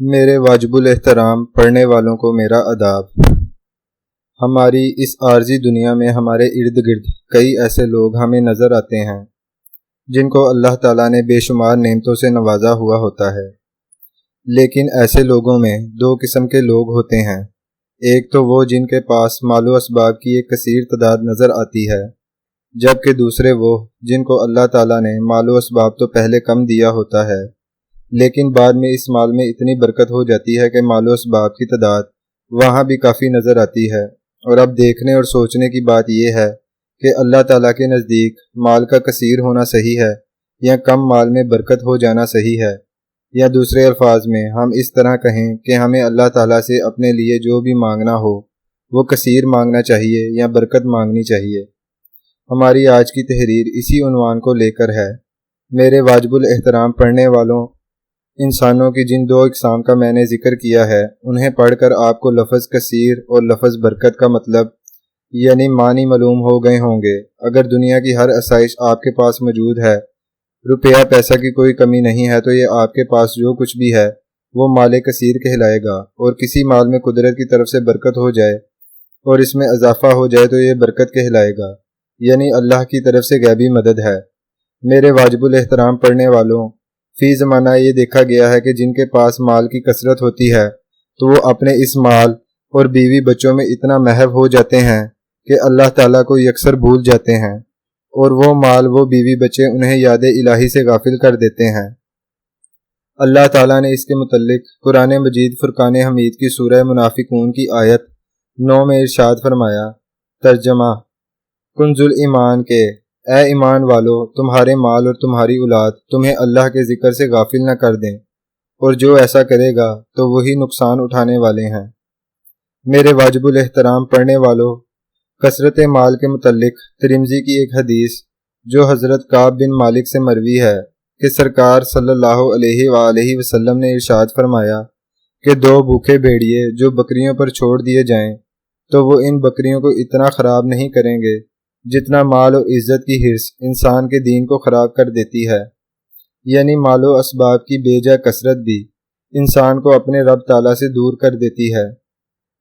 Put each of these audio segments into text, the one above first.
میرے واجب الاحترام پڑھنے والوں کو میرا آداب۔ ہماری اس عارضی دنیا میں ہمارے ارد گرد کئی ایسے لوگ ہمیں نظر آتے ہیں جن کو اللہ تعالیٰ نے بے شمار نعمتوں سے نوازا ہوا ہوتا ہے، لیکن ایسے لوگوں میں دو قسم کے لوگ ہوتے ہیں۔ ایک تو وہ جن کے پاس مال و اسباب کی ایک کثیر تعداد نظر آتی ہے، جبکہ دوسرے وہ جن کو اللہ تعالیٰ نے مال و اسباب تو پہلے کم دیا ہوتا ہے، لیکن بعد میں اس مال میں اتنی برکت ہو جاتی ہے کہ مال و اسباب کی تعداد وہاں بھی کافی نظر آتی ہے۔ اور اب دیکھنے اور سوچنے کی بات یہ ہے کہ اللہ تعالیٰ کے نزدیک مال کا کثیر ہونا صحیح ہے یا کم مال میں برکت ہو جانا صحیح ہے، یا دوسرے الفاظ میں ہم اس طرح کہیں کہ ہمیں اللہ تعالیٰ سے اپنے لیے جو بھی مانگنا ہو وہ کثیر مانگنا چاہیے یا برکت مانگنی چاہیے۔ ہماری آج کی تحریر اسی عنوان کو لے کر ہے۔ میرے واجب الاحترام پڑھنے والوں انسانوں کی جن دو اقسام کا میں نے ذکر کیا ہے، انہیں پڑھ کر آپ کو لفظ کثیر اور لفظ برکت کا مطلب یعنی معنی معلوم ہو گئے ہوں گے۔ اگر دنیا کی ہر آسائش آپ کے پاس موجود ہے، روپیہ پیسہ کی کوئی کمی نہیں ہے، تو یہ آپ کے پاس جو کچھ بھی ہے وہ مال کثیر کہلائے گا، اور کسی مال میں قدرت کی طرف سے برکت ہو جائے اور اس میں اضافہ ہو جائے تو یہ برکت کہلائے گا، یعنی اللہ کی طرف سے غیبی مدد ہے۔ میرے واجب الاحترام پڑھنے والوں، فی زمانہ یہ دیکھا گیا ہے کہ جن کے پاس مال کی کثرت ہوتی ہے تو وہ اپنے اس مال اور بیوی بچوں میں اتنا محو ہو جاتے ہیں کہ اللہ تعالیٰ کو یکسر بھول جاتے ہیں، اور وہ مال وہ بیوی بچے انہیں یاد الہی سے غافل کر دیتے ہیں۔ اللہ تعالیٰ نے اس کے متعلق قرآن مجید فرقان حمید کی سورہ منافقون کی آیت 9 میں ارشاد فرمایا، ترجمہ کنز الایمان کے اے ایمان والو، تمہارے مال اور تمہاری اولاد تمہیں اللہ کے ذکر سے غافل نہ کر دیں، اور جو ایسا کرے گا تو وہی نقصان اٹھانے والے ہیں۔ میرے واجب الاحترام پڑھنے والو، کثرت مال کے متعلق ترمذی کی ایک حدیث جو حضرت کعب بن مالک سے مروی ہے کہ سرکار صلی اللہ علیہ وآلہ وسلم نے ارشاد فرمایا کہ دو بھوکے بھیڑیے جو بکریوں پر چھوڑ دیے جائیں تو وہ ان بکریوں کو اتنا خراب نہیں کریں گے جتنا مال و عزت کی حرص انسان کے دین کو خراب کر دیتی ہے، یعنی مال و اسباب کی بے جا کثرت بھی انسان کو اپنے رب تعالیٰ سے دور کر دیتی ہے۔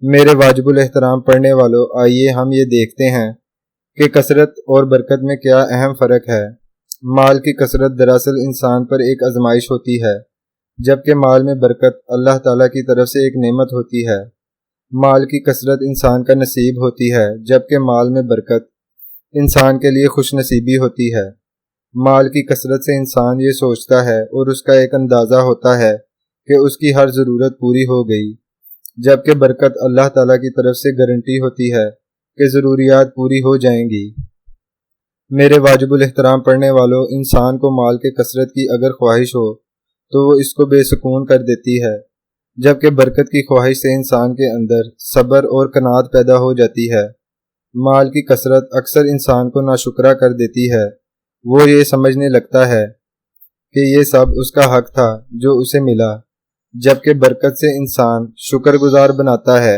میرے واجب الاحترام پڑھنے والوں، آئیے ہم یہ دیکھتے ہیں کہ کثرت اور برکت میں کیا اہم فرق ہے۔ مال کی کثرت دراصل انسان پر ایک آزمائش ہوتی ہے، جبکہ مال میں برکت اللہ تعالیٰ کی طرف سے ایک نعمت ہوتی ہے۔ مال کی کثرت انسان کا نصیب ہوتی ہے، جبکہ مال میں برکت انسان کے لیے خوش نصیبی ہوتی ہے۔ مال کی کثرت سے انسان یہ سوچتا ہے اور اس کا ایک اندازہ ہوتا ہے کہ اس کی ہر ضرورت پوری ہو گئی، جبکہ برکت اللہ تعالیٰ کی طرف سے گارنٹی ہوتی ہے کہ ضروریات پوری ہو جائیں گی۔ میرے واجب الاحترام پڑھنے والوں، انسان کو مال کے کثرت کی اگر خواہش ہو تو وہ اس کو بے سکون کر دیتی ہے، جبکہ برکت کی خواہش سے انسان کے اندر صبر اور قناعت پیدا ہو جاتی ہے۔ مال کی کثرت اکثر انسان کو ناشکرا کر دیتی ہے، وہ یہ سمجھنے لگتا ہے کہ یہ سب اس کا حق تھا جو اسے ملا، جبکہ برکت سے انسان شکر گزار بناتا ہے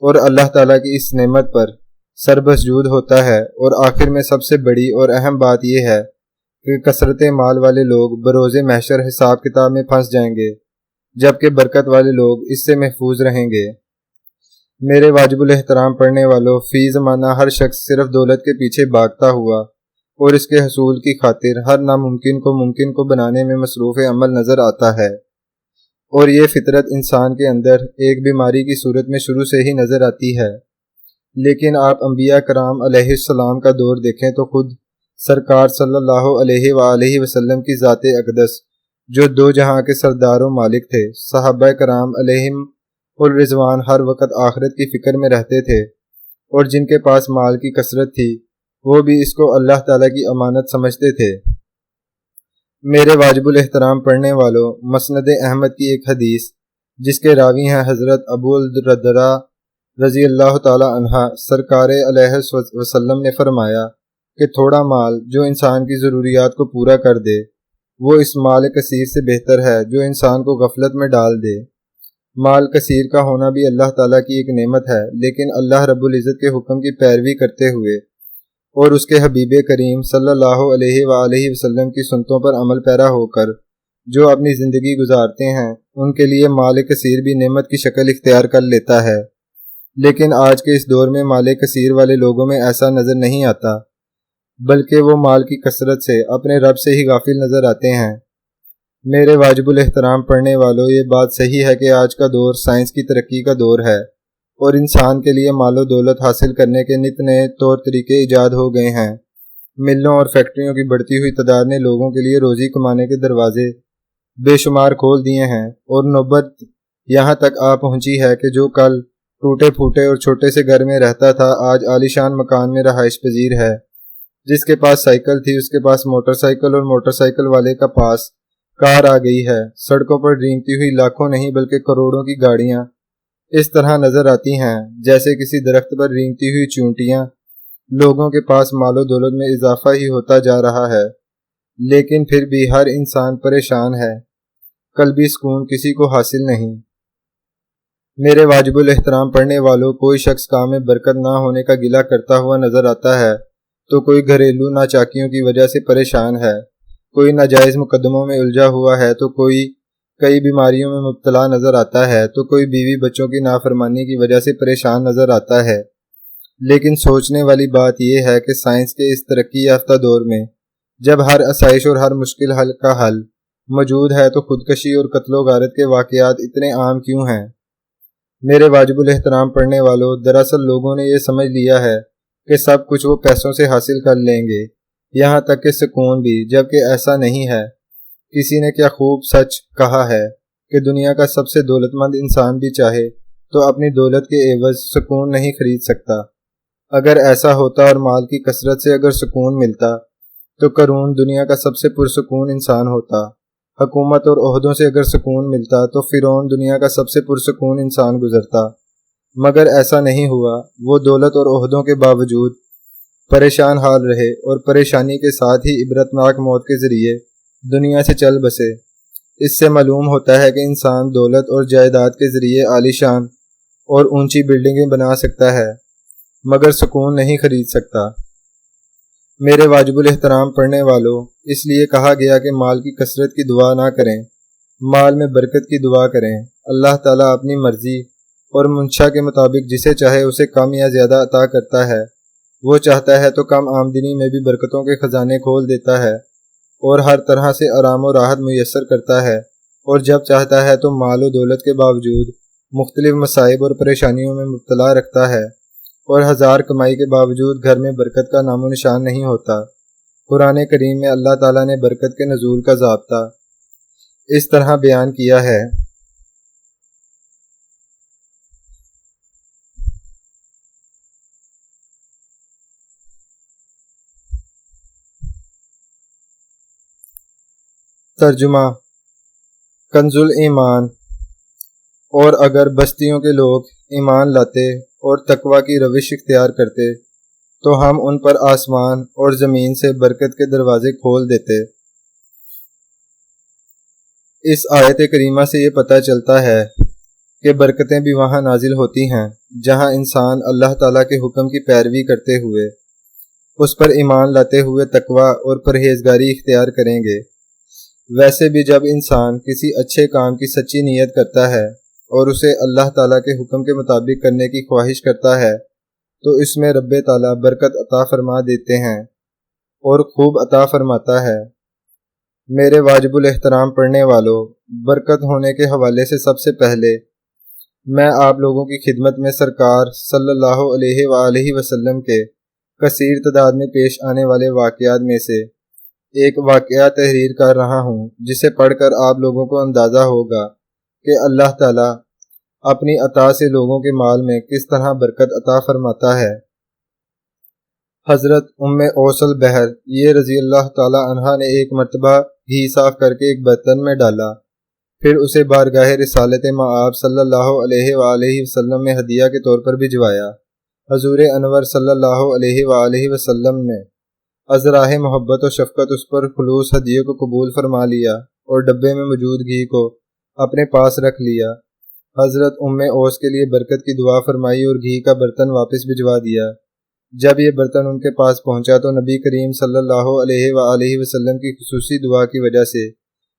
اور اللہ تعالیٰ کی اس نعمت پر سربسجود ہوتا ہے۔ اور آخر میں سب سے بڑی اور اہم بات یہ ہے کہ کثرت مال والے لوگ بروز محشر حساب کتاب میں پھنس جائیں گے، جبکہ برکت والے لوگ اس سے محفوظ رہیں گے۔ میرے واجب الاحترام پڑھنے والوں، فی زمانہ ہر شخص صرف دولت کے پیچھے بھاگتا ہوا اور اس کے حصول کی خاطر ہر ناممکن کو ممکن کو بنانے میں مصروف عمل نظر آتا ہے، اور یہ فطرت انسان کے اندر ایک بیماری کی صورت میں شروع سے ہی نظر آتی ہے۔ لیکن آپ انبیاء کرام علیہ السلام کا دور دیکھیں تو خود سرکار صلی اللہ علیہ وآلہ وسلم کی ذات اقدس جو دو جہاں کے سردار و مالک تھے، صحابہ کرام علیہم الرضوان ہر وقت آخرت کی فکر میں رہتے تھے، اور جن کے پاس مال کی کثرت تھی وہ بھی اس کو اللہ تعالیٰ کی امانت سمجھتے تھے۔ میرے واجب الاحترام پڑھنے والوں، مسند احمد کی ایک حدیث جس کے راوی ہیں حضرت ابو الدرداء رضی اللہ تعالیٰ عنہ، سرکار علیہ وسلم نے فرمایا کہ تھوڑا مال جو انسان کی ضروریات کو پورا کر دے وہ اس مال کثیر سے بہتر ہے جو انسان کو غفلت میں ڈال دے۔ مال کثیر کا ہونا بھی اللہ تعالیٰ کی ایک نعمت ہے، لیکن اللہ رب العزت کے حکم کی پیروی کرتے ہوئے اور اس کے حبیب کریم صلی اللہ علیہ وآلہ وسلم کی سنتوں پر عمل پیرا ہو کر جو اپنی زندگی گزارتے ہیں ان کے لیے مال کثیر بھی نعمت کی شکل اختیار کر لیتا ہے، لیکن آج کے اس دور میں مال کثیر والے لوگوں میں ایسا نظر نہیں آتا، بلکہ وہ مال کی کثرت سے اپنے رب سے ہی غافل نظر آتے ہیں۔ میرے واجب الاحترام پڑھنے والوں، یہ بات صحیح ہے کہ آج کا دور سائنس کی ترقی کا دور ہے اور انسان کے لیے مال و دولت حاصل کرنے کے نت نئے طور طریقے ایجاد ہو گئے ہیں۔ ملوں اور فیکٹریوں کی بڑھتی ہوئی تعداد نے لوگوں کے لیے روزی کمانے کے دروازے بے شمار کھول دیے ہیں، اور نوبت یہاں تک آ پہنچی ہے کہ جو کل ٹوٹے پھوٹے اور چھوٹے سے گھر میں رہتا تھا آج عالیشان مکان میں رہائش پذیر ہے۔ جس کے پاس سائیکل تھی اس کے پاس موٹر سائیکل، اور موٹر سائیکل والے کا پاس کار آ گئی ہے۔ سڑکوں پر رینگتی ہوئی لاکھوں نہیں بلکہ کروڑوں کی گاڑیاں اس طرح نظر آتی ہیں جیسے کسی درخت پر رینگتی ہوئی چونٹیاں۔ لوگوں کے پاس مال و دولت میں اضافہ ہی ہوتا جا رہا ہے، لیکن پھر بھی ہر انسان پریشان ہے، قلبی سکون کسی کو حاصل نہیں۔ میرے واجب الاحترام پڑھنے والوں، کوئی شخص کام میں برکت نہ ہونے کا گلہ کرتا ہوا نظر آتا ہے تو کوئی گھریلو ناچاکیوں کی وجہ سے پریشان ہے، کوئی ناجائز مقدموں میں الجھا ہوا ہے تو کوئی کئی بیماریوں میں مبتلا نظر آتا ہے، تو کوئی بیوی بچوں کی نافرمانی کی وجہ سے پریشان نظر آتا ہے۔ لیکن سوچنے والی بات یہ ہے کہ سائنس کے اس ترقی یافتہ دور میں جب ہر آسائش اور ہر مشکل حل کا حل موجود ہے تو خودکشی اور قتل و غارت کے واقعات اتنے عام کیوں ہیں؟ میرے واجب الاحترام پڑھنے والوں، دراصل لوگوں نے یہ سمجھ لیا ہے کہ سب کچھ وہ پیسوں سے حاصل کر لیں گے، یہاں تک کہ سکون بھی، جبکہ ایسا نہیں ہے۔ کسی نے کیا خوب سچ کہا ہے کہ دنیا کا سب سے دولت مند انسان بھی چاہے تو اپنی دولت کے عوض سکون نہیں خرید سکتا۔ اگر ایسا ہوتا اور مال کی کثرت سے اگر سکون ملتا تو قارون دنیا کا سب سے پرسکون انسان ہوتا۔ حکومت اور عہدوں سے اگر سکون ملتا تو فرعون دنیا کا سب سے پرسکون انسان گزرتا، مگر ایسا نہیں ہوا۔ وہ دولت اور عہدوں کے باوجود پریشان حال رہے اور پریشانی کے ساتھ ہی عبرتناک موت کے ذریعے دنیا سے چل بسے۔ اس سے معلوم ہوتا ہے کہ انسان دولت اور جائیداد کے ذریعے عالیشان اور اونچی بلڈنگیں بنا سکتا ہے، مگر سکون نہیں خرید سکتا۔ میرے واجب الاحترام پڑھنے والوں، اس لیے کہا گیا کہ مال کی کثرت کی دعا نہ کریں، مال میں برکت کی دعا کریں۔ اللہ تعالیٰ اپنی مرضی اور منشا کے مطابق جسے چاہے اسے کم یا زیادہ عطا کرتا ہے۔ وہ چاہتا ہے تو کم آمدنی میں بھی برکتوں کے خزانے کھول دیتا ہے اور ہر طرح سے آرام و راحت میسر کرتا ہے، اور جب چاہتا ہے تو مال و دولت کے باوجود مختلف مصائب اور پریشانیوں میں مبتلا رکھتا ہے، اور ہزار کمائی کے باوجود گھر میں برکت کا نام و نشان نہیں ہوتا۔ قرآن کریم میں اللہ تعالیٰ نے برکت کے نزول کا ضابطہ اس طرح بیان کیا ہے۔ ترجمہ کنز الایمان۔ اور اگر بستیوں کے لوگ ایمان لاتے اور تقوی کی روش اختیار کرتے تو ہم ان پر آسمان اور زمین سے برکت کے دروازے کھول دیتے۔ اس آیت کریمہ سے یہ پتہ چلتا ہے کہ برکتیں بھی وہاں نازل ہوتی ہیں جہاں انسان اللہ تعالیٰ کے حکم کی پیروی کرتے ہوئے اس پر ایمان لاتے ہوئے تقوی اور پرہیزگاری اختیار کریں گے۔ ویسے بھی جب انسان کسی اچھے کام کی سچی نیت کرتا ہے اور اسے اللہ تعالیٰ کے حکم کے مطابق کرنے کی خواہش کرتا ہے تو اس میں رب تعالیٰ برکت عطا فرما دیتے ہیں اور خوب عطا فرماتا ہے۔ میرے واجب الاحترام پڑھنے والوں، برکت ہونے کے حوالے سے سب سے پہلے میں آپ لوگوں کی خدمت میں سرکار صلی اللہ علیہ وآلہ وسلم کے کثیر تعداد میں پیش آنے والے واقعات میں سے ایک واقعہ تحریر کر رہا ہوں، جسے پڑھ کر آپ لوگوں کو اندازہ ہوگا کہ اللہ تعالیٰ اپنی عطا سے لوگوں کے مال میں کس طرح برکت عطا فرماتا ہے۔ حضرت ام اوس البحر یہ رضی اللہ تعالیٰ عنہا نے ایک مرتبہ گھی صاف کر کے ایک برتن میں ڈالا، پھر اسے بارگاہ رسالت مآب صلی اللہ علیہ وآلہ وسلم میں ہدیہ کے طور پر بھجوایا۔ حضور انور صلی اللہ علیہ وآلہ وسلم نے ازراہ محبت و شفقت اس پر خلوص ہدیے کو قبول فرما لیا اور ڈبے میں موجود گھی کو اپنے پاس رکھ لیا۔ حضرت ام اوس کے لیے برکت کی دعا فرمائی اور گھی کا برتن واپس بھجوا دیا۔ جب یہ برتن ان کے پاس پہنچا تو نبی کریم صلی اللہ علیہ وآلہ وسلم کی خصوصی دعا کی وجہ سے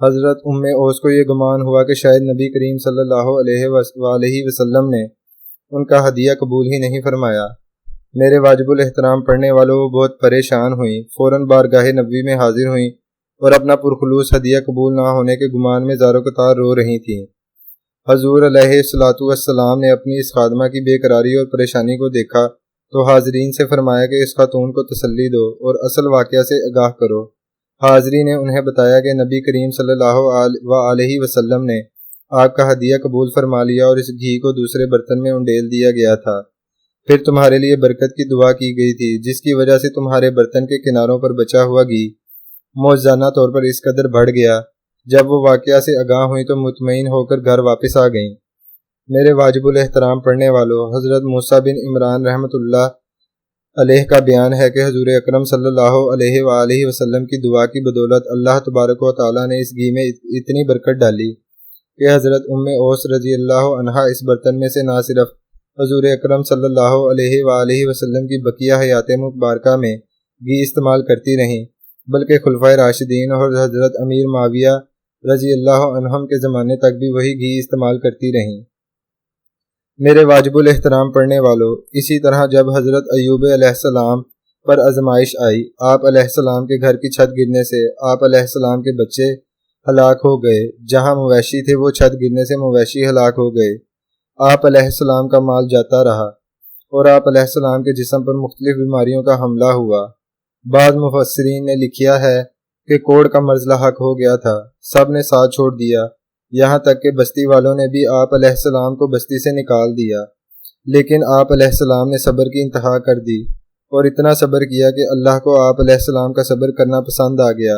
حضرت ام اوس کو یہ گمان ہوا کہ شاید نبی کریم صلی اللہ علیہ وآلہ وسلم نے ان کا ہدیہ قبول ہی نہیں فرمایا۔ میرے واجب الاحترام پڑھنے والوں، وہ بہت پریشان ہوئیں، فوراً بارگاہ نبوی میں حاضر ہوئیں اور اپنا پرخلوص ہدیہ قبول نہ ہونے کے گمان میں زار و قطار رو رہی تھیں۔ حضور علیہ الصلوۃ والسلام نے اپنی اس خادمہ کی بے قراری اور پریشانی کو دیکھا تو حاضرین سے فرمایا کہ اس خاتون کو تسلی دو اور اصل واقعہ سے آگاہ کرو۔ حاضرین نے انہیں بتایا کہ نبی کریم صلی اللہ علیہ وسلم نے آپ کا ہدیہ قبول فرما لیا اور اس گھی کو دوسرے برتن میں انڈیل دیا گیا تھا۔ پھر تمہارے لیے برکت کی دعا کی گئی تھی، جس کی وجہ سے تمہارے برتن کے کناروں پر بچا ہوا گھی معجزانہ طور پر اس قدر بڑھ گیا۔ جب وہ واقعہ سے آگاہ ہوئی تو مطمئن ہو کر گھر واپس آ گئیں۔ میرے واجب الاحترام پڑھنے والوں، حضرت موسیٰ بن عمران رحمۃ اللہ علیہ کا بیان ہے کہ حضور اکرم صلی اللہ علیہ وآلہ وسلم کی دعا کی بدولت اللہ تبارک و تعالیٰ نے اس گھی میں اتنی برکت ڈالی کہ حضرت ام اوس رضی اللہ عنہا اس برتن میں سے نہ صرف حضور اکرم صلی اللہ علیہ وآلہ وسلم کی بقیہ حیات مبارکہ میں گھی استعمال کرتی رہیں، بلکہ خلفائے راشدین اور حضرت امیر معاویہ رضی اللہ عنہم کے زمانے تک بھی وہی گھی استعمال کرتی رہیں۔ میرے واجب الاحترام پڑھنے والوں، اسی طرح جب حضرت ایوب علیہ السلام پر آزمائش آئی، آپ علیہ السلام کے گھر کی چھت گرنے سے آپ علیہ السلام کے بچے ہلاک ہو گئے۔ جہاں مویشی تھے وہ چھت گرنے سے مویشی ہلاک ہو گئے۔ آپ علیہ السلام کا مال جاتا رہا اور آپ علیہ السلام کے جسم پر مختلف بیماریوں کا حملہ ہوا۔ بعض مفسرین نے لکھیا ہے کہ کوڑ کا مرض لاحق ہو گیا تھا، سب نے ساتھ چھوڑ دیا، یہاں تک کہ بستی والوں نے بھی آپ علیہ السلام کو بستی سے نکال دیا، لیکن آپ علیہ السلام نے صبر کی انتہا کر دی اور اتنا صبر کیا کہ اللہ کو آپ علیہ السلام کا صبر کرنا پسند آ گیا۔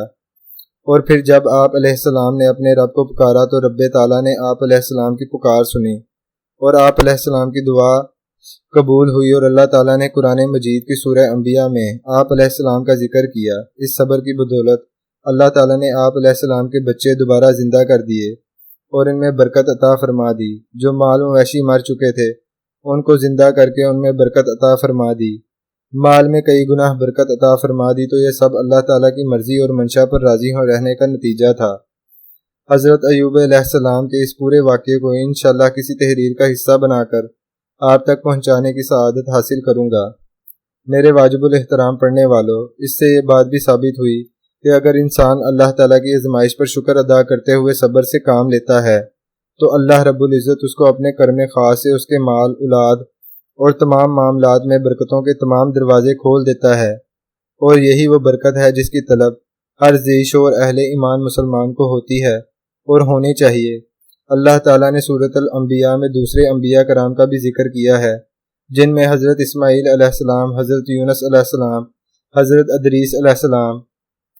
اور پھر جب آپ علیہ السلام نے اپنے رب کو پکارا تو رب تعالیٰ نے آپ علیہ السلام کی پکار سنی اور آپ علیہ السلام کی دعا قبول ہوئی، اور اللہ تعالیٰ نے قرآن مجید کی سورہ انبیاء میں آپ علیہ السلام کا ذکر کیا۔ اس صبر کی بدولت اللہ تعالیٰ نے آپ علیہ السلام کے بچے دوبارہ زندہ کر دیے اور ان میں برکت عطا فرما دی۔ جو مال مویشی مر چکے تھے ان کو زندہ کر کے ان میں برکت عطا فرما دی، مال میں کئی گناہ برکت عطا فرما دی۔ تو یہ سب اللہ تعالیٰ کی مرضی اور منشا پر راضی رہنے کا نتیجہ تھا۔ حضرت ایوب علیہ السلام کے اس پورے واقعے کو انشاءاللہ کسی تحریر کا حصہ بنا کر آپ تک پہنچانے کی سعادت حاصل کروں گا۔ میرے واجب الاحترام پڑھنے والوں، اس سے یہ بات بھی ثابت ہوئی کہ اگر انسان اللہ تعالیٰ کی آزمائش پر شکر ادا کرتے ہوئے صبر سے کام لیتا ہے تو اللہ رب العزت اس کو اپنے کرم خاص سے اس کے مال، اولاد اور تمام معاملات میں برکتوں کے تمام دروازے کھول دیتا ہے، اور یہی وہ برکت ہے جس کی طلب ہر ذی شعور اہل ایمان مسلمان کو ہوتی ہے اور ہونی چاہیے۔ اللہ تعالیٰ نے سورۃ الانبیاء میں دوسرے انبیاء کرام کا بھی ذکر کیا ہے، جن میں حضرت اسماعیل علیہ السلام، حضرت یونس علیہ السلام، حضرت ادریس علیہ السلام،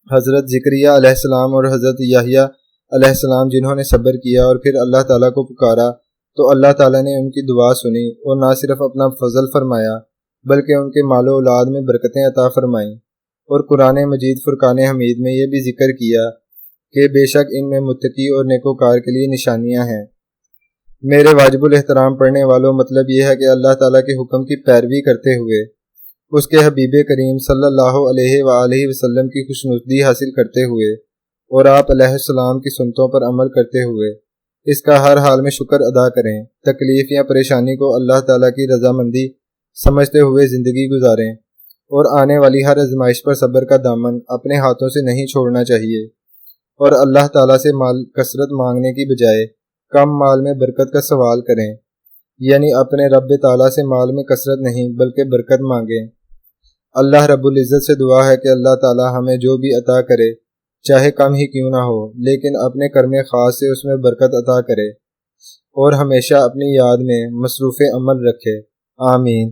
حضرت زکریہ علیہ السلام اور حضرت یحییٰ علیہ السلام، جنہوں نے صبر کیا اور پھر اللہ تعالیٰ کو پکارا تو اللہ تعالیٰ نے ان کی دعا سنی اور نہ صرف اپنا فضل فرمایا بلکہ ان کے مال و اولاد میں برکتیں عطا فرمائیں۔ اور قرآن مجید فرقان حمید میں یہ بھی ذکر کیا کہ بے شک ان میں متقی اور نیکوکار کے لیے نشانیاں ہیں۔ میرے واجب الاحترام پڑھنے والوں، مطلب یہ ہے کہ اللہ تعالیٰ کے حکم کی پیروی کرتے ہوئے اس کے حبیب کریم صلی اللہ علیہ وآلہ وسلم کی خوشنودی حاصل کرتے ہوئے اور آپ علیہ السلام کی سنتوں پر عمل کرتے ہوئے اس کا ہر حال میں شکر ادا کریں، تکلیف یا پریشانی کو اللہ تعالیٰ کی رضامندی سمجھتے ہوئے زندگی گزاریں، اور آنے والی ہر آزمائش پر صبر کا دامن اپنے ہاتھوں سے نہیں چھوڑنا چاہیے، اور اللہ تعالیٰ سے مال کثرت مانگنے کی بجائے کم مال میں برکت کا سوال کریں، یعنی اپنے رب تعالیٰ سے مال میں کثرت نہیں بلکہ برکت مانگیں۔ اللہ رب العزت سے دعا ہے کہ اللہ تعالیٰ ہمیں جو بھی عطا کرے چاہے کم ہی کیوں نہ ہو لیکن اپنے کرم خاص سے اس میں برکت عطا کرے اور ہمیشہ اپنی یاد میں مصروف عمل رکھے، آمین۔